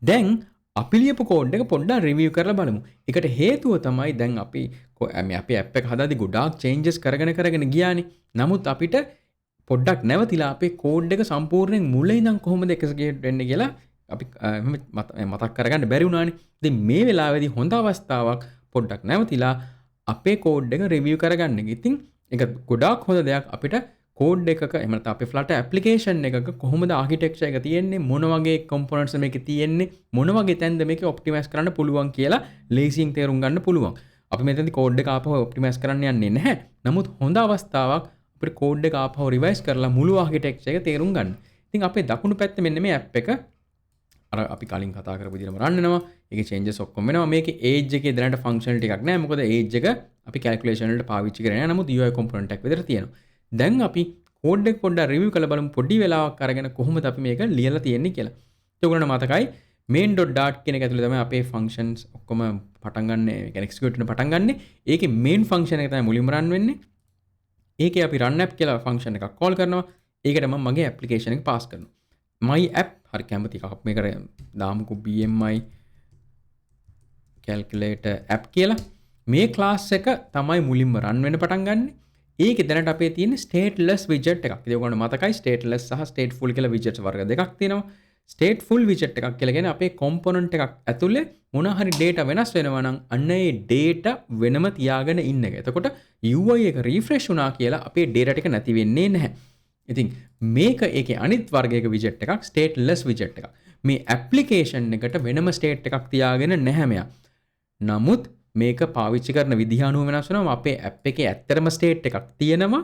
දැන් අපි ලියපු කෝඩ් එක පොඩ්ඩක් රිවිව් කරලා බලමු. ඒකට හේතුව තමයි දැන් අපි මේ අපේ ඇප් එක හදාද්දි ගොඩාක් චේන්ජස් කරගෙන ගියානේ. නමුත් අපිට පොඩ්ඩක් නැවතිලා අපේ කෝඩ් එක සම්පූර්ණයෙන් මුල ඉඳන් කොහොමද එක්සිකියුට් වෙන්නේ කියලා අපි මතක් කරගන්න බැරි වුණානේ. ඉතින් මේ වෙලාවේදී හොඳ අවස්ථාවක් පොඩ්ඩක් නැවතිලා අපේ කෝඩ් එක රිවිව් කරගන්න. ඉතින් ඒක ගොඩාක් හොඳ දෙයක් අපිට කෝඩ් එකක එහෙම නැත්නම් අපේ Flutter ඇප්ලිකේෂන් එකක කොහොමද ආකිටෙක්චර් එක තියෙන්නේ, මොන වගේ කම්පොනන්ට්ස් මේකේ තියෙන්නේ, මොන වගේ තැන්ද මේක ඔප්ටිමයිස් කරන්න පුළුවන් කියලා ලේසියෙන් තේරුම් ගන්න පුළුවන්. අපි මෙතනදී කෝඩ් එක ආපහු ඔප්ටිමයිස් කරන්න යන්නේ නැහැ. නමුත් හොඳ අවස්ථාවක් අපිට කෝඩ් එක ආපහු රිවයිස් කරලා මුළු ආකිටෙක්චර් එක තේරුම් ගන්න. ඉතින් අපේ දකුණු පැත්තේ මෙන්න මේ ඇප් එක අර අපි කලින් කතා කරපු විදිහටම රන් වෙනවා. ඒකේ චේන්ජස් ඔක්කොම වෙනවා. මේකේ ඒජ් එකේ දැනට ෆන්ක්ෂනල් ටිකක් නැහැ. මොකද ඒජ් එක අපි කැල්කියුලේෂන් වලට පාවිච්චි කරන්නේ නැහැ. නමුත් UI කොම්පොනන්ට් එකක් විතර තියෙනවා. දැන් අපි කෝඩ් එක පොඩ්ඩක් රිවිව් කරලා බලමු පොඩි වෙලාවක් අරගෙන කොහොමද අපි මේක ලියලා තියෙන්නේ කියලා. ඒගොල්ලන්ට මතකයි main.dart කියන එක ඇතුලේ තමයි අපේ ෆන්ක්ෂන්ස් ඔක්කොම පටන් ගන්න, ඒ කියන්නේ එක්සිකියුට් වෙන්න පටන් ගන්න. ඒකේ main ෆන්ක්ෂන් එක තමයි මුලින්ම රන් වෙන්නේ. ඒකේ අපි run app කියලා ෆන්ක්ෂන් එකක් කෝල් කරනවා. ඒකට මම මගේ ඇප්ලිකේෂන් එක පාස් කරනවා. my app හරි කැමති එකක් මේකට දාමුකෝ BMI calculator app කියලා. මේ ක්ලාස් එක තමයි මුලින්ම රන් වෙන්න පටන් ගන්න. ඒකේ දැනට අපේ තියෙන stateless widget එකක්. ඉතින් ඔයගොල්ලෝ මතකයි stateless සහ stateful කියලා widgets වර්ග දෙකක් තියෙනවා. stateful widget එකක් කියලා කියන්නේ අපේ component එකක් ඇතුලේ මොන හරි data වෙනස් වෙනවා නම් අන්න ඒ data වෙනම තියාගෙන ඉන්න එක. එතකොට UI එක refresh වුණා කියලා අපේ data ටික නැති වෙන්නේ නැහැ. ඉතින් මේක ඒකේ අනිත් වර්ගයක widget එකක් stateless widget එකක්. මේ application එකට වෙනම state එකක් තියාගෙන නැහැ මෙයා. නමුත් මේක පාවිච්චි කරන විදිහ අනුව වෙනස් වෙනවා. අපේ app එකේ ඇත්තටම state එකක් තියෙනවා.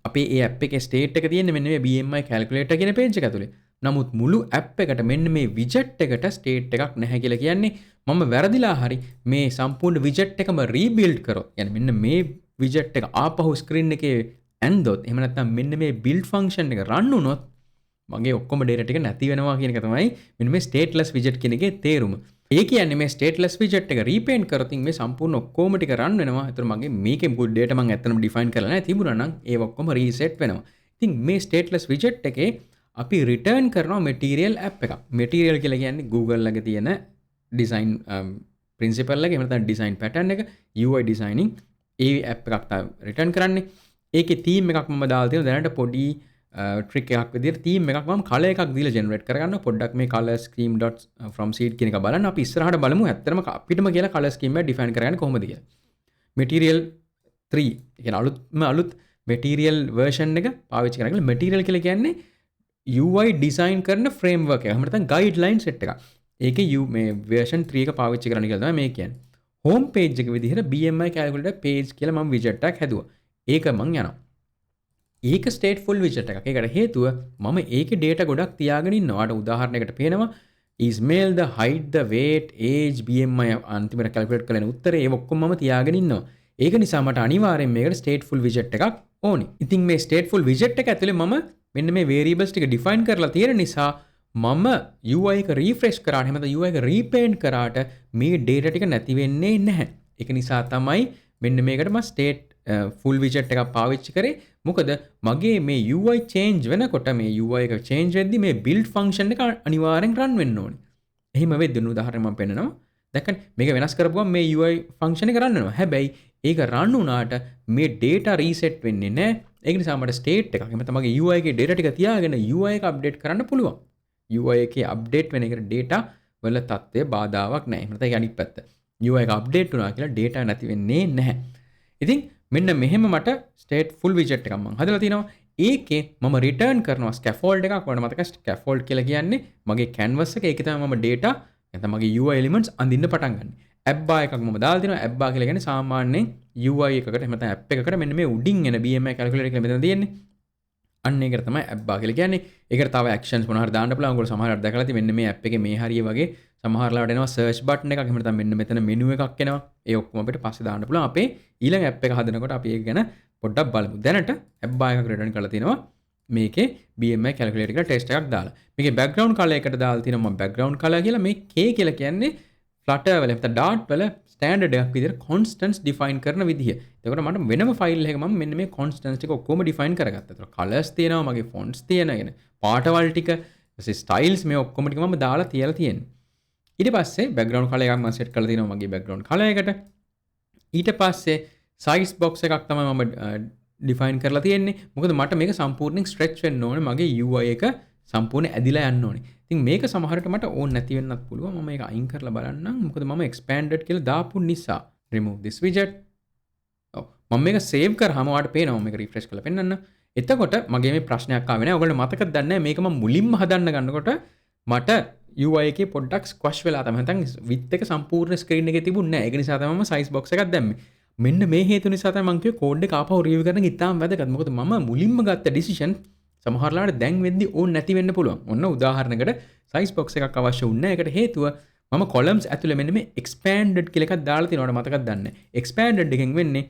අපේ ඒ app එකේ state එක තියෙන්නේ මෙන්න මේ BMI calculator කියන page එක ඇතුලේ. නමුත් මුළු app එකට මෙන්න මේ widget එකට state එකක් නැහැ කියලා කියන්නේ මම වැරදිලා හරි මේ සම්පූර්ණ widget එකම rebuild කරොත්, يعني මෙන්න මේ widget එක ආපහු screen එකේ ඇන්දොත්, එහෙම නැත්නම් මෙන්න මේ build function එක run වුණොත් මගේ ඔක්කොම data ටික නැති වෙනවා කියන එක තමයි මෙන්න මේ stateless widget කියන එකේ තේරුම. ඒ කියන්නේ මේ stateless widget එක repaint කරොත් මේ සම්පූර්ණ ඔක්කොම ටික run වෙනවා. ඒතර මගේ මේකේ good data මම ඇත්තටම define කරලා නැහැ. තිබුණා නම් ඒව ඔක්කොම reset වෙනවා. ඉතින් මේ stateless widget එකේ අපි return කරනවා material app එකක්. material කියලා කියන්නේ Google ළඟ තියෙන design principle එක, එහෙම නැත්නම් design pattern එක, UI designing ඒ app එකක් තමයි return කරන්නේ. ඒකේ theme එකක් මම දාලා තියෙනවා. දැනට පොඩි trick එකක් විදිහට theme එකක් මම color එකක් දීලා generate කරගන්නවා. පොඩ්ඩක් මේ color scheme dot from seed කියන එක බලන්න. අපි ඉස්සරහට බලමු ඇත්තටම අපිටම කියලා color scheme එක define කරගන්නේ කොහොමද කියලා. material 3 කියන අලුත් material version එක පාවිච්චි කරගෙන material කියලා කියන්නේ UI design කරන framework එක. එහෙම නැත්නම් guideline set එකක්. ඒකේ මේ version 3 එක පාවිච්චි කරන්න කියලා තමයි මේ කියන්නේ. home page එක විදිහට BMI calculator page කියලා මම widget එකක් හැදුවා. ඒක මං යනවා. ඒක stateful widget එකක්. ඒකට හේතුව මම ඒකේ data ගොඩක් තියාගෙන ඉන්නවා. උදාහරණයකට පේනවා Ismail the height the weight age BMI අන්තිමට calculate කරලා උත්තරේ ඒ ඔක්කොම මම තියාගෙන ඉන්නවා. ඒක නිසා මට අනිවාර්යෙන් මේකට stateful widget එකක් ඕනේ. ඉතින් මේ stateful widget එක ඇතුලේ මම මෙන්න මේ variables ටික define කරලා තියෙන නිසා මම UI එක refresh කරාට එහෙම නැත්නම් UI එක repaint කරාට මේ data ටික නැති වෙන්නේ නැහැ. ඒක නිසා තමයි මෙන්න මේකට මම full widget එකක් පාවිච්චි කරේ. මොකද මගේ මේ UI change වෙනකොට මේ UI එක change වෙද්දි මේ build function එක අනිවාර්යෙන් run වෙන්න ඕනේ. එහෙම වෙද්දී උදාහරණයක් මම පෙන්නනවා. දැන් මේක වෙනස් කරපුවම මේ UI function එක run වෙනවා. හැබැයි ඒක run වුණාට මේ data reset වෙන්නේ නැහැ. ඒක නිසා මට state එකක් එහෙම තමයි UI එකේ data ටික තියාගෙන UI එක update කරන්න පුළුවන්. UI එකේ update වෙන එකට data වල තත්ත්වය බාධාවක් නැහැ. එහෙම නැත්නම් ඒක අනිත් පැත්ත. UI එක update වුණා කියලා data නැති වෙන්නේ නැහැ. ඉතින් මෙන්න මෙහෙම මට stateful widget එකක් මම හදලා තිනවා. ඒකේ මම return කරනවා scaffold එකක්. ඔයාලට මතකයි scaffold කියලා කියන්නේ මගේ canvas එක. ඒකේ තමයි මම data නැත්නම් මගේ UI elements අඳින්න පටන් ගන්න. app bar එකක් මම දාලා තිනවා. app bar කියලා කියන්නේ සාමාන්‍යයෙන් UI එකකට එහෙම නැත්නම් app එකකට මෙන්න මේ උඩින් එන BMI calculator කියලා මෙතන තියෙන්නේ. අන්න ඒකට තමයි app bar කියලා කියන්නේ. ඒකට තව actions මොනවා හරි දාන්න පුළුවන්. ඔයගොල්ලෝ සමහරවිට දැකලා තියෙන්නේ මෙන්න මේ app එකේ මේ හරිය වගේ සමහරලාට එනවා search button එකක්. එහෙම නැත්නම් මෙන්න මෙතන menu එකක් එනවා. ඒ ඔක්කොම අපිට පස්සේ දාන්න පුළුවන්. අපේ ඊළඟ app එක හදනකොට අපි ඒක ගැන පොඩ්ඩක් බලමු. දැනට app bar එකක් return කරලා තිනවා. මේකේ BMI calculator කියලා test එකක් දාලා. මේකේ background color එකට දාලා තිනවා මම background color කියලා. මේ K කියලා කියන්නේ Flutter වල නැත්නම් Dart වල standard එකක් විදිහට constants define කරන විදිහ. එතකොට මට වෙනම file එකක මම මෙන්න මේ constants ටික ඔක්කොම define කරගත්තා. එතකොට colors තියෙනවා, මගේ fonts තියෙනවා, පාටවල් ටික, styles මේ ඔක්කොම ටික මම දාලා තියලා තියෙනවා. ඊට පස්සේ බෑග්‍රවුන්ඩ් කලර් එකක් මම සෙට් කරලා තියෙනවා මගේ බෑග්‍රවුන්ඩ් කලර් එකට. ඊට පස්සේ සයිස් බොක්ස් එකක් තමයි මම ඩිෆයින් කරලා තියෙන්නේ. මොකද මට මේක සම්පූර්ණයෙන් ස්ට්‍රෙච් වෙන්න ඕනේ. මගේ UI එක සම්පූර්ණ ඇදිලා යන්න ඕනේ. ඉතින් මේක සමහරට මට ඕන නැති වෙන්නත් පුළුවන්. මම මේක අයින් කරලා බලන්නම්. මොකද මම expanded කියලා දාපු නිසා. remove this widget. ඔව්. මම මේක save කරාම ඔයාලට පේනවා. මේක refresh කරලා පෙන්නන්න. එතකොට මගේ මේ ප්‍රශ්නයක් ආවේ නැහැ. ඔයගොල්ලෝ මතකද දන්නේ නැහැ මේක මම මුලින්ම හදන්න ගන්නකොට මට UI එකේ පොඩ්ඩක් ස්ක්වෂ් වෙලා තමයි. නැත්නම් width එක සම්පූර්ණ ස්ක්‍රීන් එකේ තිබුණේ නැහැ. ඒක නිසා තමයි මම size box එකක් දැම්මේ. මෙන්න මේ හේතු නිසා තමයි මම කිව්වේ කෝඩ් එක ආපහු රිවිව් කරන එක ඉතාම වැදගත්. මොකද මම මුලින්ම ගත්ත ඩිසිෂන් සමහරලාට දැන් වෙද්දි ඕන නැති වෙන්න පුළුවන්. ඔන්න උදාහරණයකට size box එකක් අවශ්‍ය වුණේ නැහැ. ඒකට හේතුව මම columns ඇතුලේ මෙන්න මේ expanded කියලා එකක් දාලා තියෙනවට මතකද දන්නේ. expanded එකෙන් වෙන්නේ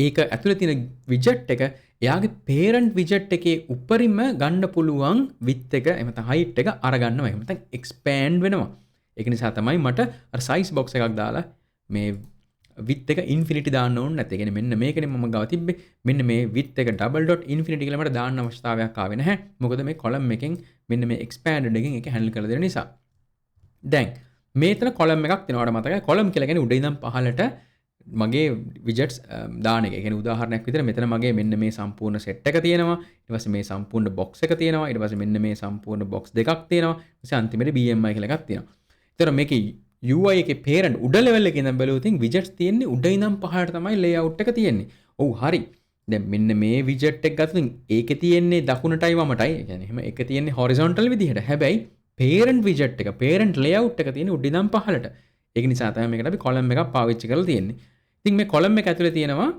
ඒක ඇතුලේ තියෙන widget එක එයාගේ parent widget එකේ උඩරිම ගන්න පුළුවන් width එක එහෙම නැත්නම් height එක අරගන්නවා. එහෙම නැත්නම් expand වෙනවා. ඒක නිසා තමයි මට අර size box එකක් දාලා මේ width එක infinity දාන්න ඕනේ නැත්නම් ඒ කියන්නේ මෙන්න මේකනේ මම ගාව තිබ්බේ. මෙන්න මේ width එක double dot infinity කියලා මට දාන්න අවශ්‍යතාවයක් ආවේ නැහැ. මොකද මේ column එකෙන් මෙන්න මේ expanded එකෙන් ඒක handle කරලා දෙන නිසා. දැන් මේතන column එකක් තියෙනවාට මතකයි. column කියලා කියන්නේ උඩ ඉඳන් පහළට මගේ widgets දාන එක. ඒ කියන්නේ උදාහරණයක් විදිහට මෙතන මගේ මෙන්න මේ සම්පූර්ණ set එක තියෙනවා. ඊට පස්සේ මේ සම්පූර්ණ box එක තියෙනවා. ඊට පස්සේ මෙන්න මේ සම්පූර්ණ box දෙකක් තියෙනවා. ඊට පස්සේ අන්තිමට BMI කියලා එකක් තියෙනවා. ඒතර මේකේ UI එකේ parent උඩ level එකේ ඉඳන් බැලුවොත් widgets තියෙන්නේ උඩ ඉඳන් පහළට තමයි layout එක තියෙන්නේ. ඔව් හරි. දැන් මෙන්න මේ widget එක ගත්තොත් ඒකේ තියෙන්නේ දකුණටයි වමටයි. ඒ කියන්නේ එහෙම එක තියෙන්නේ horizontal විදිහට. හැබැයි parent widget එක parent layout එක තියෙන්නේ උඩ ඉඳන් පහළට. ඒක නිසා තමයි මේකට අපි column එකක් පාවිච්චි කරලා තියෙන්නේ. ඉතින් මේ column එක ඇතුලේ තියෙනවා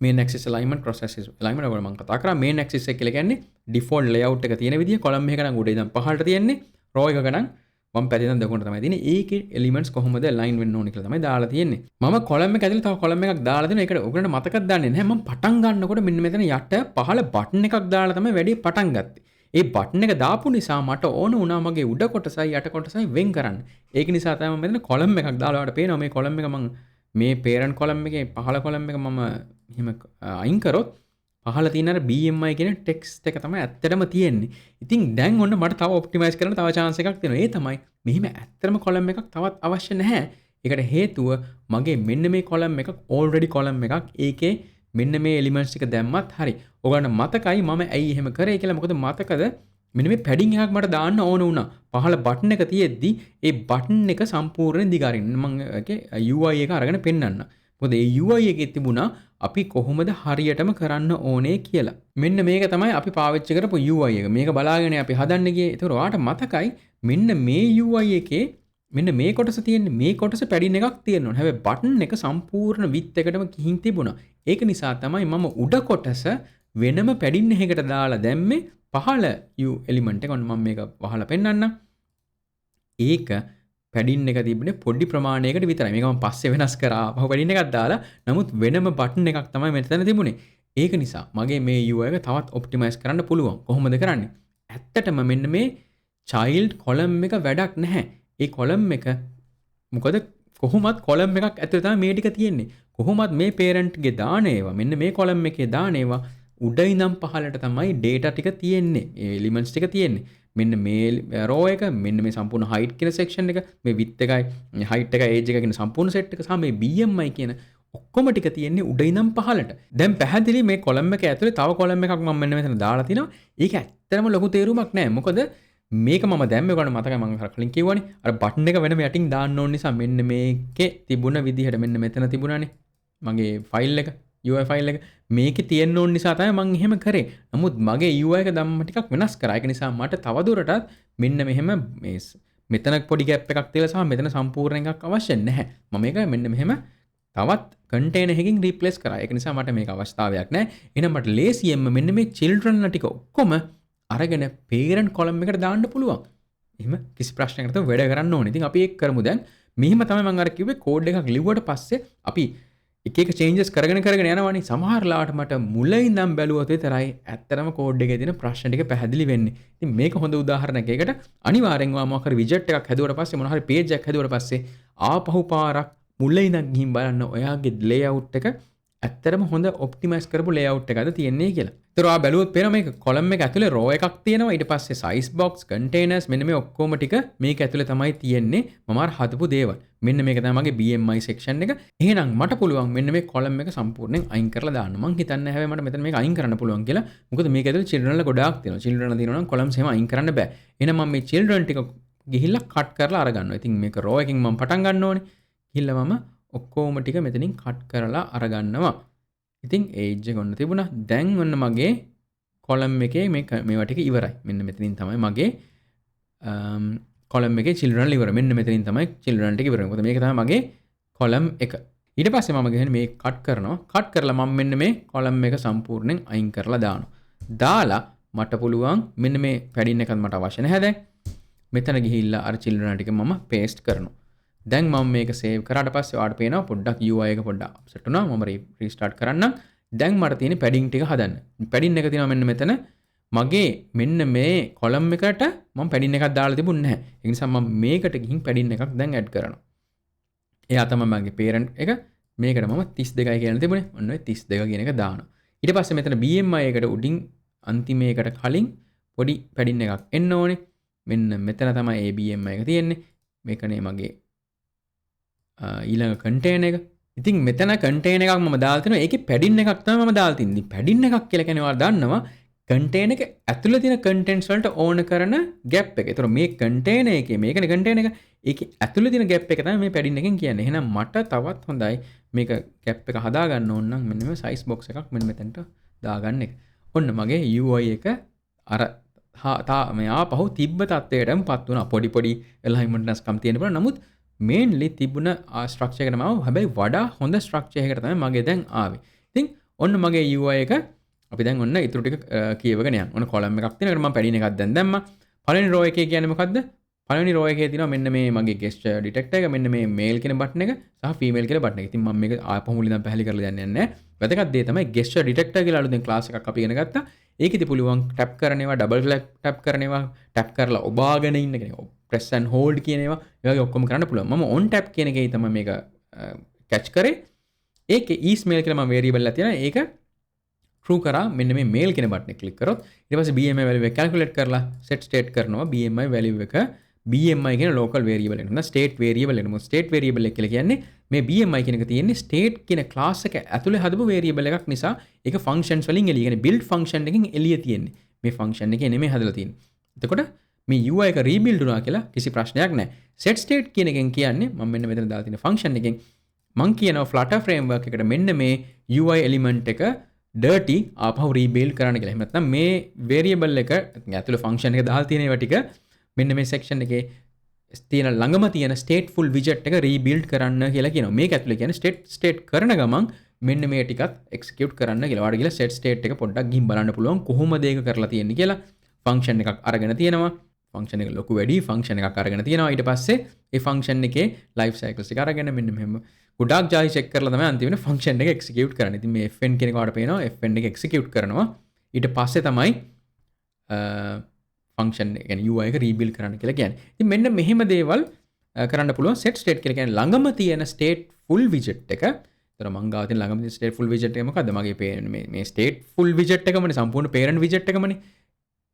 main axis alignment cross axis alignment වල මම කතා කරා main axis එක කියලා කියන්නේ default layout එක තියෙන විදිය column එකක නම් උඩ ඉඳන් පහළට තියෙන්නේ row එකක නම් වම් පැත්තේ ඉඳන් දකුණට තමයි තියෙන්නේ. ඒකේ elements කොහොමද align වෙන්න ඕනේ කියලා තමයි දාලා තියෙන්නේ. මම column එක ඇතුලේ තව column එකක් දාලා දෙනවා. ඒකට ඔයගොල්ලන්ට මතකද දන්නේ නැහැ. මම පටන් ගන්නකොට මෙන්න මෙතන යට පහළ button එකක් දාලා තමයි වැඩි පටන් ගත්තේ. ඒ බටන් එක දාපු නිසා මට ඕන වුණා මගේ උඩ කොටසයි යට කොටසයි වෙන් කරන්න. ඒක නිසා තමයි මම මෙතන column එකක් දාලා ඔයාලට පේනවා මේ column එක මම මේ parent column එකේ පහළ column එක මම එහෙම අයින් කරොත් පහළ තියෙන අර BMI කියන text එක තමයි ඇත්තටම තියෙන්නේ. ඉතින් දැන් ඔන්න මට තව optimize කරන්න තව chance එකක් තියෙනවා. ඒ තමයි මෙහිම ඇත්තටම column එකක් තවත් අවශ්‍ය නැහැ. ඒකට හේතුව මගේ මෙන්න මේ column එකක් already column එකක්. ඒකේ මෙන්න මේ elements ටික දැම්මත් හරි. ඔයගොල්ලන්ට මතකයි මම ඇයි එහෙම කරේ කියලා. මොකද මතකද මෙන්න මේ padding එකක් මට දාන්න ඕන වුණා. පහළ button එක තියෙද්දි ඒ button එක සම්පූර්ණයෙන් දිගාරින්න මම ඒකේ UI එක අරගෙන පෙන්නන්න. මොකද ඒ UI එකේ තිබුණා අපි කොහොමද හරියටම කරන්න ඕනේ කියලා. මෙන්න මේක තමයි අපි පාවිච්චි කරපු UI එක. මේක බලාගෙන අපි හදන්න ගියේ. ඒතකොට ඔයාට මතකයි මෙන්න මේ UI එකේ මෙන්න මේ කොටස තියෙන්නේ මේ කොටස පැඩින් එකක් තියෙනවා. හැබැයි බටන් එක සම්පූර්ණ width එකටම ගිහින් තිබුණා. ඒක නිසා තමයි මම උඩ කොටස වෙනම පැඩින් එකකට දාලා දැම්මේ පහළ U එලිමන්ට් එක. ඔන්න මම මේක වහලා පෙන්නන්නම්. ඒක පැඩින් එක තිබුණේ පොඩි ප්‍රමාණයකට විතරයි. මේක මම පස්සේ වෙනස් කරා. පහු පැඩින් එකක් දාලා නමුත් වෙනම බටන් එකක් තමයි මෙතන තිබුණේ. ඒක නිසා මගේ මේ UI එක තවත් ඔප්ටිමයිස් කරන්න පුළුවන්. කොහොමද කරන්නේ? ඇත්තටම මෙන්න මේ child column එක වැඩක් නැහැ. ඒ කොලම් එක මොකද කොහොමත් කොලම් එකක් ඇතුලේ තමයි මේ ටික තියෙන්නේ. කොහොමත් මේ parent ගේ දාන ඒවා මෙන්න මේ කොලම් එකේ දාන ඒවා උඩ ඉඳන් පහළට තමයි data ටික තියෙන්නේ. ඒ elements ටික තියෙන්නේ. මෙන්න මේ row එක මෙන්න මේ සම්පූර්ණ height කියන section එක මේ width එකයි height එකයි age එක කියන සම්පූර්ණ set එක සහ මේ BMI කියන ඔක්කොම ටික තියෙන්නේ උඩ ඉඳන් පහළට. දැන් පැහැදිලි මේ කොලම් එක ඇතුලේ තව කොලම් එකක් මම මෙන්න මෙතන දාලා තිනවා. ඒක ඇත්තටම ලොකු තේරුමක් නැහැ. මොකද මේක මම දැම්මේ ඔයාලට මතකයි මම කලින් කිව්වනේ අර බටන් එක වෙනම යටින් දාන්න ඕන නිසා මෙන්න මේකේ තිබුණ විදිහට මෙන්න මෙතන තිබුණානේ මගේ ෆයිල් එක UI ෆයිල් එක මේකේ තියෙන්න ඕන නිසා තමයි මම එහෙම කරේ. නමුත් මගේ UI එක ධම්ම ටිකක් වෙනස් කරා. ඒක නිසා මට තවදුරටත් මෙන්න මෙහෙම මේ මෙතන පොඩි ગેප් එකක් තියලා සහ මෙතන සම්පූර්ණ එකක් අවශ්‍ය නැහැ. මම මේක මෙන්න මෙහෙම තවත් කන්ටේනර් එකකින් රීප්ලේස් කරා. ඒක නිසා මට මේක අවශ්‍යතාවයක් නැහැ. එහෙනම් මට ලේසියෙන්ම මෙන්න මේ children ටික ඔක්කොම අරගෙන parent column එකට දාන්න පුළුවන්. එහෙම කිසි ප්‍රශ්නයකට නැතුව වැඩ කරන්න ඕනේ. ඉතින් අපි ඒක කරමු දැන්. මෙහිම තමයි මම අර කිව්වේ කෝඩ් එකක් ලිව්වට පස්සේ අපි එක එක changes කරගෙන යනවානේ. සමහර ලාවට මට මුල ඉඳන් බැලුවොත් විතරයි ඇත්තටම කෝඩ් එකේ තියෙන ප්‍රශ්න ටික පැහැදිලි වෙන්නේ. ඉතින් මේක හොඳ උදාහරණයක්. ඒකට අනිවාර්යෙන්ම මොකක් හරි widget එකක් හැදුවට පස්සේ මොන හරි page එකක් හැදුවට පස්සේ ආපහු පාරක් මුල ඉඳන් ගිහින් බලන්න ඔයාගේ layout එක ඇත්තරම හොඳ ඔප්ටිමයිස් කරපු ලේඅවුට් එකක්ද තියෙන්නේ කියලා. ඒතර ආ බැලුවොත් පේනවා මේක කොලම් එක ඇතුලේ රෝ එකක් තියෙනවා. ඊට පස්සේ සයිස් බොක්ස්, කන්ටේනර්ස් මෙන්න මේ ඔක්කොම ටික මේක ඇතුලේ තමයි තියෙන්නේ. මම අර හදපු දේවල්. මෙන්න මේක තමයි මගේ BMI section එක. එහෙනම් මට පුළුවන් මෙන්න මේ කොලම් එක සම්පූර්ණයෙන් අයින් කරලා දාන්න. මං හිතන්නේ හැබැයි මට මෙතන මේක අයින් කරන්න පුළුවන් කියලා. මොකද මේක ඇතුලේ children වල ගොඩාක් තියෙනවා. children තියෙනවා නම් කොලම්ස් එහෙම අයින් කරන්න බෑ. එහෙනම් මම මේ children ටික ගිහිල්ලා කට් කරලා අරගන්නවා. ඉතින් මේක රෝ එකකින් මම පටන් ගන්න ඕනේ. ගිහිල්ලා මම ඔක්කොම ටික මෙතනින් කට් කරලා අරගන්නවා. ඉතින් ඒජ් එක ඔන්න තිබුණා. දැන් ඔන්න මගේ කොලම් එකේ මේවා ටික ඉවරයි. මෙන්න මෙතනින් තමයි මගේ කොලම් එකේ children ඉවර. මෙන්න මෙතනින් තමයි children ටික ඉවර. මොකද මේක තමයි මගේ කොලම් එක. ඊට පස්සේ මම ගිහින් මේ කට් කරනවා. කට් කරලා මම මෙන්න මේ කොලම් එක සම්පූර්ණයෙන් අයින් කරලා දානවා. දාලා මට පුළුවන් මෙන්න මේ පැඩින් එකත් මට අවශ්‍ය නැහැ දැන්. මෙතන ගිහිල්ලා අර children ටික මම paste කරනවා. දැන් මම මේක සේව් කරාට පස්සේ ඔයාලට පේනවා පොඩ්ඩක් UI එක පොඩ්ඩක් අප්සෙට් වුණා. මම රීස්ටාර්ට් කරන්නම්. දැන් මට තියෙන්නේ පැඩින් ටික හදන්න. පැඩින් එක තියෙනවා මෙන්න මෙතන. මගේ මෙන්න මේ කොලම් එකට මම පැඩින් එකක් දාලා තිබුණේ නැහැ. ඒ නිසා මම මේකට ගිහින් පැඩින් එකක් දැන් ඇඩ් කරනවා. එයා තමයි මගේ parent එක. මේකට මම 32යි කියලා තිබුණේ. ඔන්න ඔය 32 කියන එක දානවා. ඊට පස්සේ මෙතන BMI එකට උඩින් අන්තිමේකට කලින් පොඩි පැඩින් එකක් එන්න ඕනේ. මෙන්න මෙතන තමයි ඒ BMI එක තියෙන්නේ. මේකනේ මගේ ඊළඟ කන්ටේනර් එක. ඉතින් මෙතන කන්ටේනර් එකක් මම දාලා තිනවා. ඒකේ පැඩින් එකක් තමයි මම දාලා තින්නේ. පැඩින් එකක් කියලා කියන්නේ ඔයාලා දන්නවා කන්ටේනර් එක ඇතුළේ තියෙන කන්ටෙන්ට්ස් වලට ඕන කරන ગેප් එක. ඒතර මේ කන්ටේනර් එකේ මේකනේ කන්ටේනර් එක. ඒකේ ඇතුළේ තියෙන ગેප් එක තමයි මේ පැඩින් එකෙන් කියන්නේ. එහෙනම් මට තවත් හොඳයි මේක ગેප් එක හදා ගන්න ඕන නම් මෙන්න මේ සයිස් බොක්ස් එකක් මෙන්න මෙතනට දාගන්න එක. ඔන්න මගේ UI එක අර මේ ආපහු තිබ්බ තත්ත්වයටම පත් වුණා. පොඩි alignmentස්කම් තියෙන බල. නමුත් මේන්ලි තිබුණ ස්ට්‍රක්චර් එකකට මම හැබැයි වඩා හොඳ ස්ට්‍රක්චර් එකකට තමයි මගේ දැන් ආවේ. ඉතින් ඔන්න මගේ UI එක අපි දැන් ඔන්න ඊටු ටික කියවගෙන යන්න. ඔන්න කොලම් එකක් තියෙනවා. මම පැඩින් එකක් දැන් දැම්මා. පළවෙනි රෝ එකේ කියන්නේ මොකද්ද? පළවෙනි රෝ එකේ තියෙනවා මෙන්න මේ මගේ gesture detector එක, මෙන්න මේ male කියන බටන් එක සහ female කියන බටන් එක. ඉතින් මම මේක ආපහු මුලින් ඉඳන් පැහැදිලි කරලා දෙන්නේ නැහැ. වැදගත් දේ තමයි gesture detector කියලා අලුතෙන් ක්ලාස් එකක් අපි ඉගෙන ගත්තා. ඒකෙදි පුළුවන් ටැප් කරන ඒවා, ඩබල් ටැප් කරන ඒවා, ටැප් කරලා ඔබාගෙන ඉන්න කෙනෙක් press and hold කියන ඒවා ඒ වගේ ඔක්කොම කරන්න පුළුවන්. මම on tap කියන එකේ තමයි මේක catch කරේ. ඒකේ is male කියලා මම variable එකක් තියෙනවා. ඒක true කරා මෙන්න මේ male කියන බටන් එක click කරොත් ඊට පස්සේ BMI value එක calculate කරලා set state කරනවා. BMI value එක BMI කියන local variable එක. නැත්නම් state variable එක. මොකද state variable එක කියලා කියන්නේ මේ BMI කියන එක තියෙන්නේ state කියන class එක ඇතුලේ හදපු variable එකක් නිසා ඒක functions වලින් එළිය. කියන්නේ build function එකකින් එළිය තියෙන්නේ. මේ function එකේ නෙමෙයි හදලා තියෙන්නේ. එතකොට මේ UI එක rebuild වුණා කියලා කිසි ප්‍රශ්නයක් නැහැ. set state කියන එකෙන් කියන්නේ මම මෙන්න මෙතන දාලා තියෙන function එකෙන් මම කියනවා Flutter framework එකට මෙන්න මේ UI element එක dirty ආපහු rebuild කරන්න කියලා. එහෙම නැත්නම් මේ variable එක ඇතුළේ function එක දාලා තියෙන ඒවා ටික මෙන්න මේ section එකේ තියෙන ළඟම තියෙන stateful widget එක rebuild කරන්න කියලා කියනවා. මේක ඇතුළේ කියන්නේ state කරන ගමන් මෙන්න මේ ටිකත් execute කරන්න කියලා. ඔයාලට ගිහලා set state එක පොඩ්ඩක් ගිහින් බලන්න පුළුවන් කොහොමද ඒක කරලා තියෙන්නේ කියලා. function එකක් අරගෙන තියෙනවා. function එක ලොකු වැඩි function එකක් අරගෙන තියෙනවා. ඊට පස්සේ ඒ function එකේ life cycles එක අරගෙන මෙන්න මෙහෙම ගොඩාක් ජාලි check කරලා තමයි අන්තිමට function එක execute කරන්නේ. ඉතින් මේ fn කියන එක ඔයාලට පේනවා fn එක execute කරනවා. ඊට පස්සේ තමයි function එක කියන්නේ UI එක rebuild කරන්න කියලා කියන්නේ. ඉතින් මෙන්න මෙහෙම දේවල් කරන්න පුළුවන් set state කියලා කියන්නේ ළඟම තියෙන stateful widget එක. ඒතර මං ගාව තියෙන ළඟම තියෙන stateful widget එක මොකද්ද? මගේ මේ stateful widget එකමනේ සම්පූර්ණ parent widget එකමනේ.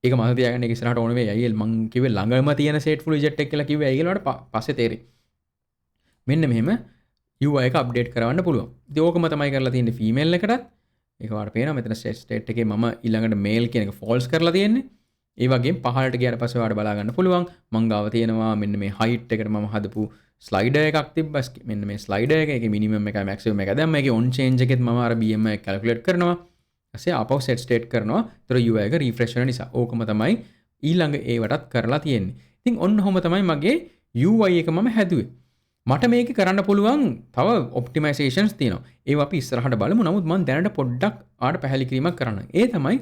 ඒක මම තියාගන්න ඒක ඉස්සරහට ඕන වෙයි. අයියල් මං කිව්වේ ළඟම තියෙන stateful widget එක කියලා කිව්වේ අයියල් වලට පස්සේ තේරෙයි. මෙන්න මෙහෙම UI එක අප්ඩේට් කරවන්න පුළුවන්. ඉතින් ඕකම තමයි කරලා තියෙන්නේ female එකටත්. ඒක ඔයාලට පේනවා මෙතන state එකේ මම ඊළඟට male කියන එක false කරලා තියෙන්නේ. ඒ වගේම පහළට ගියාට පස්සේ ඔයාලට බලා ගන්න පුළුවන්. මං ගාව තියෙනවා මෙන්න මේ height එකට මම හදපු slider එකක් තිබ්බා. මෙන්න මේ slider එක. ඒකේ minimum එකයි maximum එකයි. දැන් මේකේ on change එකෙත් මම අර BMI එක calculate කරනවා. ඊපස්සේ ආපහු set state කරනවා. ඒතර UI එක refresh වෙන නිසා. ඕකම තමයි ඊළඟ ඒවටත් කරලා තියෙන්නේ. ඉතින් ඔන්න ඔහොම තමයි මගේ UI එක මම හැදුවේ. මට මේක කරන්න පුළුවන් තව optimizations තියෙනවා. ඒවා අපි ඉස්සරහට බලමු. නමුත් මම දැනට පොඩ්ඩක් ආට පැහැදිලි කිරීමක් කරන්න. ඒ තමයි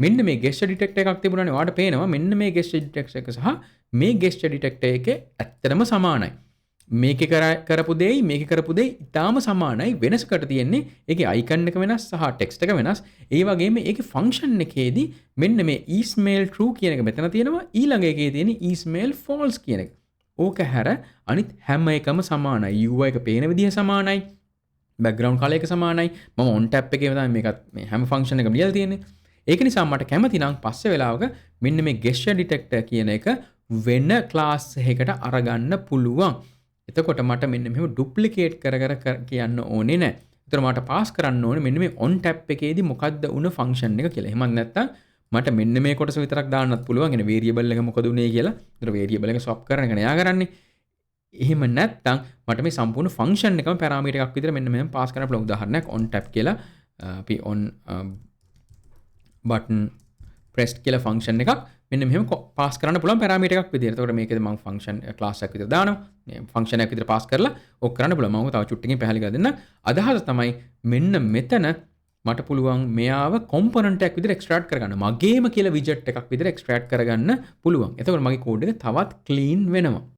මෙන්න මේ gesture detector එකක් තිබුණානේ. ඔයාලට පේනවා මෙන්න මේ gesture detector එක සහ මේ gesture detector එකේ ඇත්තටම සමානයි. මේකේ කරපු දෙයි මේකේ කරපු දෙයි ඉතාලම සමානයි. වෙනසකට තියෙන්නේ ඒකේ icon එක වෙනස් සහ text එක වෙනස්. ඒ වගේම ඒකේ function එකේදී මෙන්න මේ ismail true කියන එක මෙතන තියෙනවා. ඊළඟ එකේ තියෙන ismail false කියන එක. ඕක හැර අනිත් හැම එකම සමානයි. UI එක පේන විදිහ සමානයි. බැක්ග්‍රවුන්ඩ් කලර් එක සමානයි. මම on tab එකේ තමයි මේකත් මේ හැම ෆන්ක්ෂන් එකම ලියලා තියෙන්නේ. ඒක නිසා මට කැමති නම් පස්සේ වෙලාවක මෙන්න මේ gesture detector කියන එක වෙන ක්ලාස් එකකට අරගන්න පුළුවන්. එතකොට මට මෙන්න මෙහෙම ඩුප්ලිකේට් කර කියන්න ඕනේ නැහැ. ඒතර මට පාස් කරන්න ඕනේ මෙන්න මේ on tab එකේදී මොකද්ද උන ෆන්ක්ෂන් එක කියලා. එහෙමත් නැත්නම් මට මෙන්න මේ කොටස විතරක් දාන්නත් පුළුවන්. එන වේරියබල් එක මොකද උනේ කියලා. ඒතර වේරියබල් එක ස්වැප් කරන එක නෑ කරන්නේ. එහෙම නැත්නම් මට මේ සම්පූර්ණ ෆන්ක්ෂන් එකම පැරාමීටර් එකක් විතර මෙන්න මෙහෙම පාස් කරන්න පුළුවන්. උදාහරණයක් on tab කියලා අපි on button pressed කියලා ෆන්ක්ෂන් එකක් මෙන්න මෙහෙම පාස් කරන්න පුළුවන් පැරාමීටර් එකක් විදියට. එතකොට මේකද මම ෆන්ක්ෂන් ක්ලාස් එකක් විතර දානවා. මේ ෆන්ක්ෂන් එකක් විතර පාස් කරලා ඔක් කරන්න පුළුවන්. මම තව චුට්ටකින් පැහැදිලි කරලා දෙන්නම්. අදහස තමයි මෙන්න මෙතන මට පුළුවන් මෙයාව කොම්පොනන්ට් එකක් විදිහට එක්ස්ට්‍රැක්ට් කරගන්න. මගේම කියලා විජට් එකක් විදිහට එක්ස්ට්‍රැක්ට් කරගන්න පුළුවන්. එතකොට මගේ කෝඩ් එක තවත් ක්ලීන් වෙනවා.